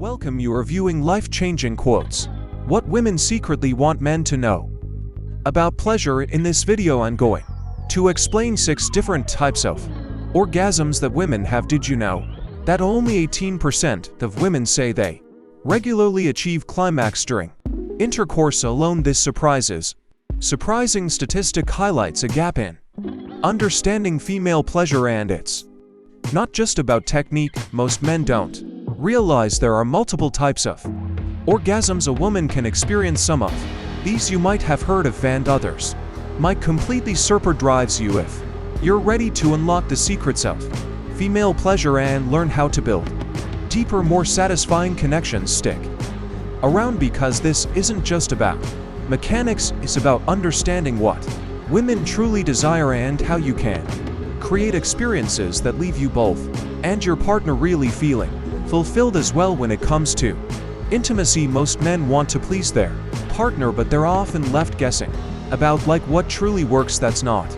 Welcome, you are viewing life-changing quotes. What women secretly want men to know. About pleasure. In this video I'm going to explain 6 different types of orgasms that women have. Did you know that only 18% of women say they regularly achieve climax during intercourse alone? This surprising statistic highlights a gap in understanding female pleasure, and it's not just about technique. Most men don't realize there are multiple types of orgasms a woman can experience. Some of these you might have heard of, and others might completely surprise you if you're ready to unlock the secrets of female pleasure and learn how to build deeper, more satisfying connections. Stick around, because this isn't just about mechanics, it's about understanding what women truly desire and how you can create experiences that leave you both and your partner really feeling fulfilled as well. When it comes to intimacy, most men want to please their partner, but they're often left guessing about what truly works. That's not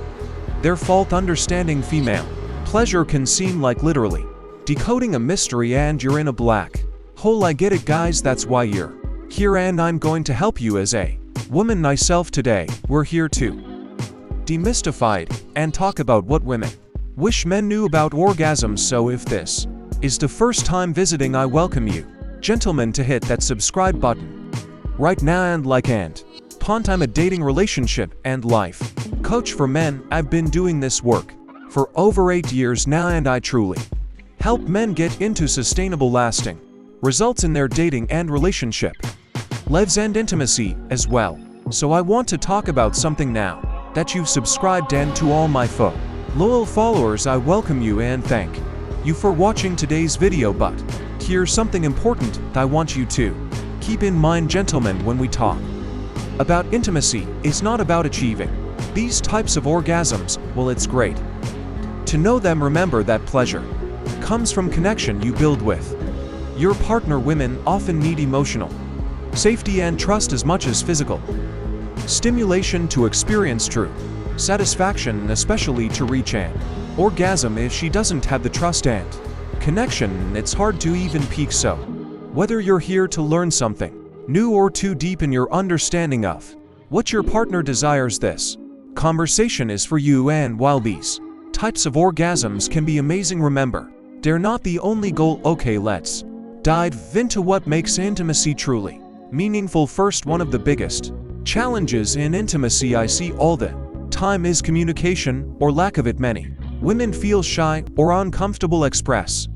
their fault. Understanding female pleasure can seem like literally decoding a mystery, and you're in a black hole. I get it, guys. That's why you're here, and I'm going to help you as a woman myself. Today we're here to demystify it and talk about what women wish men knew about orgasms. So if this is the first time visiting, I welcome you, gentlemen, to hit that subscribe button right now and pond. I'm a dating, relationship, and life coach for men. I've been doing this work for over 8 years now, and I truly help men get into sustainable, lasting results in their dating and relationship lives and intimacy as well. So I want to talk about something now that you've subscribed, and to all my loyal followers, I welcome you and thank you for watching today's video. But here's something important I want you to keep in mind, gentlemen. When we talk about intimacy, it's not about achieving these types of orgasms. Well, it's great to know them. Remember that pleasure comes from connection you build with your partner. Women often need emotional safety and trust as much as physical stimulation to experience true satisfaction, and especially to reach an orgasm. If she doesn't have the trust and connection, it's hard to even peak. So whether you're here to learn something new or to deepen your understanding of what your partner desires, this conversation is for you. And while these types of orgasms can be amazing, remember, they're not the only goal. Okay, let's dive into what makes intimacy truly meaningful. First, one of the biggest challenges in intimacy I see all the time is communication, or lack of it. Many women feel shy or uncomfortable express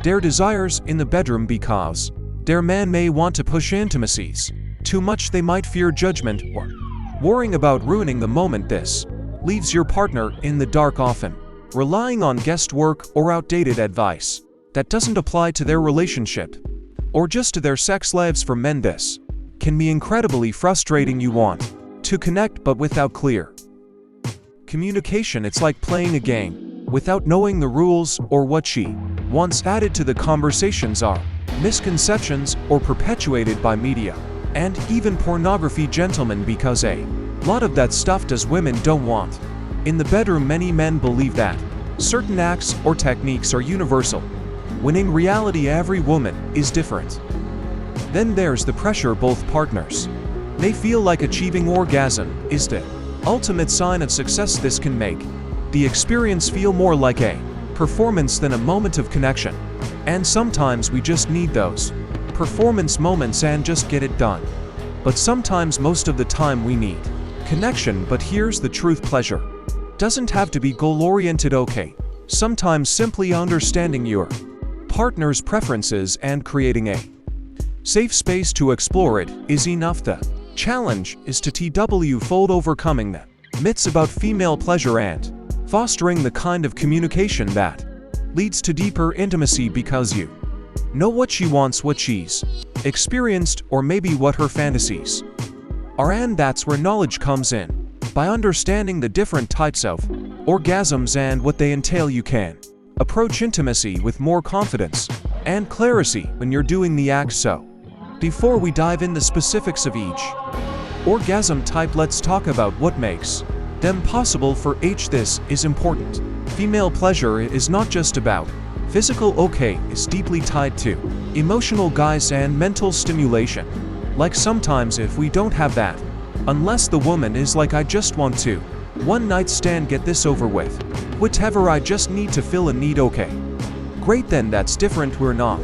their desires in the bedroom because their man may want to push intimacies too much. They might fear judgment or worrying about ruining the moment. This leaves your partner in the dark, often relying on guesswork or outdated advice that doesn't apply to their relationship or just to their sex lives. For men, this can be incredibly frustrating. You want to connect, but without clear communication, it's like playing a game without knowing the rules or what she wants. Added to the conversations are misconceptions or perpetuated by media and even pornography, gentlemen, because a lot of that stuff does women don't want in the bedroom. Many men believe that certain acts or techniques are universal, when in reality every woman is different. Then there's the pressure. Both partners may feel like achieving orgasm is the ultimate sign of success. This can make the experience feel more like a performance than a moment of connection. And sometimes we just need those performance moments and just get it done. But sometimes, most of the time, we need connection. But here's the truth: pleasure doesn't have to be goal-oriented. Okay, sometimes simply understanding your partner's preferences and creating a safe space to explore it is enough. The challenge is to overcoming the myths about female pleasure and fostering the kind of communication that leads to deeper intimacy, because you know what she wants, what she's experienced, or maybe what her fantasies are. And that's where knowledge comes in. By understanding the different types of orgasms and what they entail, you can approach intimacy with more confidence and clarity when you're doing the act. So before we dive in the specifics of each orgasm type, let's talk about what makes them possible for each. This is important. Female pleasure is not just about Physical okay is deeply tied to emotional guys and mental stimulation. Like sometimes if we don't have that, unless the woman is like I just want to one night stand, get this over with, whatever, I just need to fill a need, okay. Great, then that's different, we're not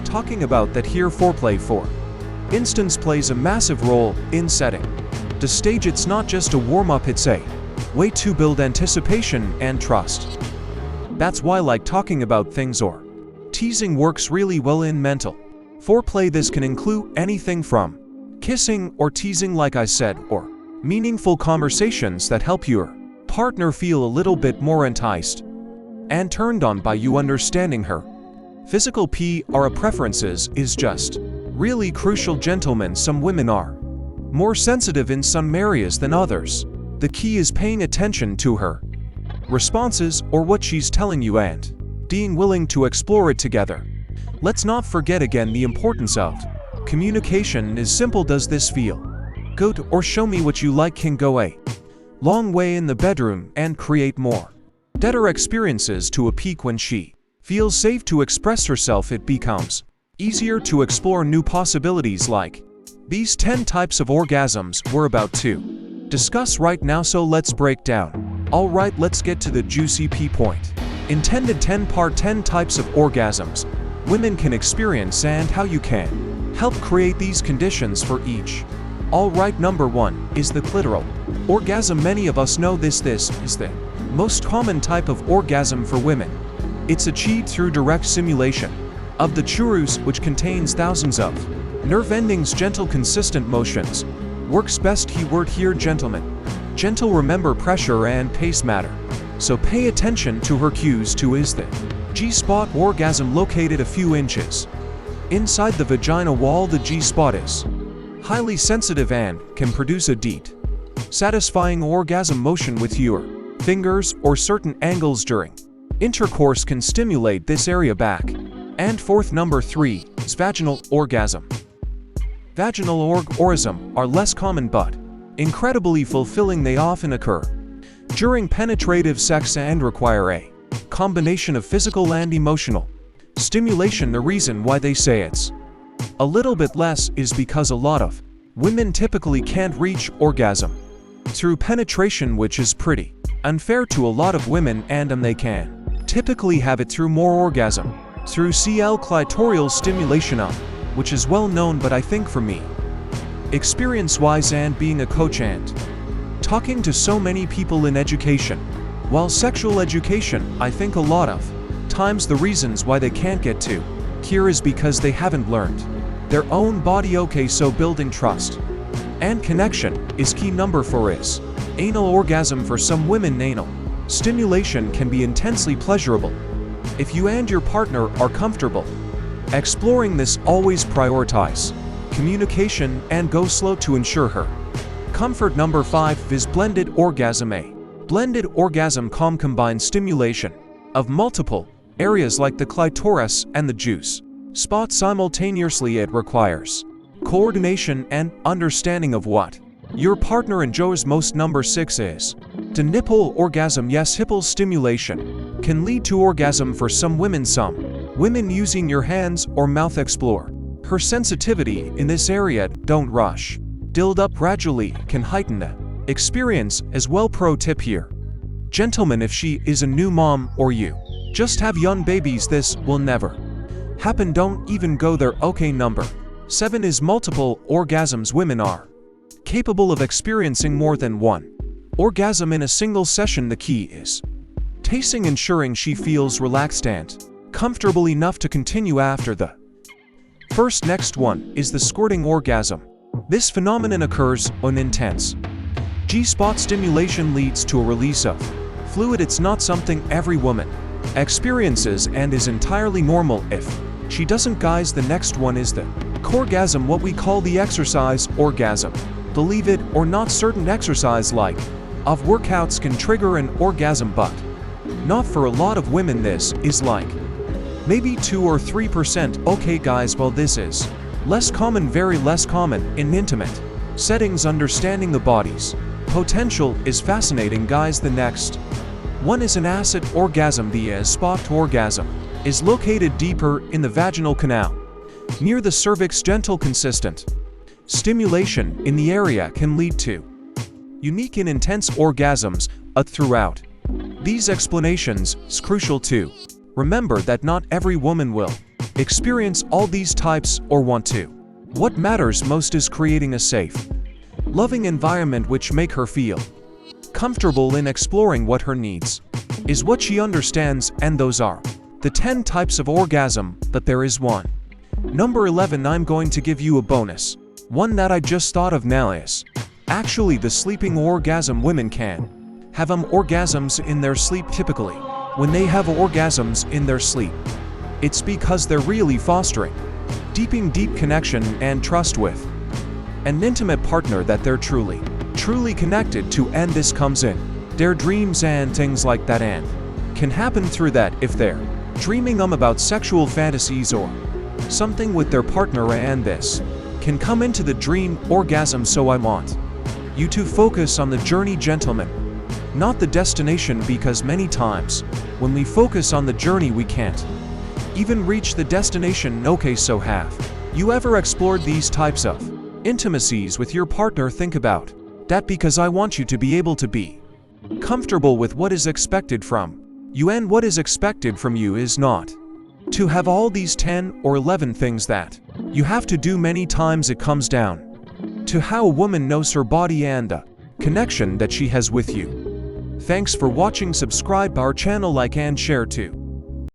talking about that here. Foreplay for instance plays a massive role in setting the stage. It's not just a warm-up, it's a way to build anticipation and trust. That's why like talking about things or teasing works really well in mental foreplay. This can include anything from kissing or teasing like I said, or meaningful conversations that help your partner feel a little bit more enticed and turned on by you understanding her physical preferences is just really crucial. Gentlemen, some women are more sensitive in some areas than others. The key is paying attention to her responses or what she's telling you and being willing to explore it together. Let's not forget again the importance of communication is simple. Does this feel good? Or show me what you like can go a long way in the bedroom and create more better experiences to a peak. When she feels safe to express herself, it becomes easier to explore new possibilities like these 10 types of orgasms we're about to discuss right now. So let's break down. Alright, let's get to the juicy point. Intended 10-part 10 types of orgasms women can experience and how you can help create these conditions for each. Alright, number 1 is the clitoral orgasm. Many of us know this is the most common type of orgasm for women. It's achieved through direct stimulation of the clitoris, which contains thousands of nerve endings. Gentle, consistent motions works best. Keyword here, gentlemen. Gentle, remember pressure and pace matter, so pay attention to her cues. 2 is the G-spot orgasm, located a few inches inside the vagina wall. The G-spot is highly sensitive and can produce a deep, satisfying orgasm. Motion with your fingers or certain angles during intercourse can stimulate this area back and forth. Number 3 is vaginal orgasm. Vaginal orgasms are less common but incredibly fulfilling. They often occur during penetrative sex and require a combination of physical and emotional stimulation. The reason why they say it's a little bit less is because a lot of women typically can't reach orgasm through penetration, which is pretty unfair to a lot of women, and they can typically have it through more orgasm through clitoral stimulation, which is well known. But I think for me, experience-wise and being a coach and talking to so many people in education, while sexual education, I think a lot of times the reasons why they can't get to here is because they haven't learned their own body. Okay, so building trust and connection is key. Number 4 is anal orgasm. For some women, anal stimulation can be intensely pleasurable. If you and your partner are comfortable exploring this, always prioritize communication and go slow to ensure her comfort. Number 5 is blended orgasm. A blended orgasm combines stimulation of multiple areas like the clitoris and the juice spot simultaneously. It requires coordination and understanding of what your partner enjoys most. Number 6 is the nipple orgasm. Yes, nipple stimulation can lead to orgasm for some women. Some women using your hands or mouth explore her sensitivity in this area. Don't rush. Build up gradually can heighten the experience as well. Pro tip here, gentlemen, if she is a new mom or you just have young babies, this will never happen. Don't even go there. Okay, number 7 is multiple orgasms. Women are capable of experiencing more than one orgasm in a single session. The key is tasting, ensuring she feels relaxed and comfortable enough to continue after the first. Next one is the squirting orgasm. This phenomenon occurs when intense G-spot stimulation leads to a release of fluid. It's not something every woman experiences and is entirely normal if she doesn't. Guys, the next one is the orgasm, what we call the exercise orgasm. Believe it or not, certain exercise like of workouts can trigger an orgasm, but not for a lot of women. This is like maybe 2 or 3%. Okay guys, well this is less common, very less common in intimate settings. Understanding the body's potential is fascinating. Guys, the next one is an acid orgasm. The spot orgasm is located deeper in the vaginal canal, near the cervix. Gentle, consistent stimulation in the area can lead to unique and intense orgasms throughout. These explanations is crucial too. Remember that not every woman will experience all these types or want to. What matters most is creating a safe, loving environment which make her feel comfortable in exploring what her needs is, what she understands, and those are the 10 types of orgasm. But there is one. Number 11, I'm going to give you a bonus. One that I just thought of now is actually the sleeping orgasm. Women can have orgasms in their sleep. Typically, when they have orgasms in their sleep, it's because they're really fostering deep connection and trust with an intimate partner that they're truly connected to, and this comes in their dreams and things like that, and can happen through that if they're dreaming about sexual fantasies or something with their partner, and this can come into the dream orgasm. So I want you to focus on the journey, gentlemen, not the destination, because many times when we focus on the journey we can't even reach the destination. Okay, so have you ever explored these types of intimacies with your partner? Think about that, because I want you to be able to be comfortable with what is expected from you, and what is expected from you is not to have all these 10 or 11 things that you have to do. Many times it comes down to how a woman knows her body and the connection that she has with you. Thanks for watching. Subscribe our channel, like and share too.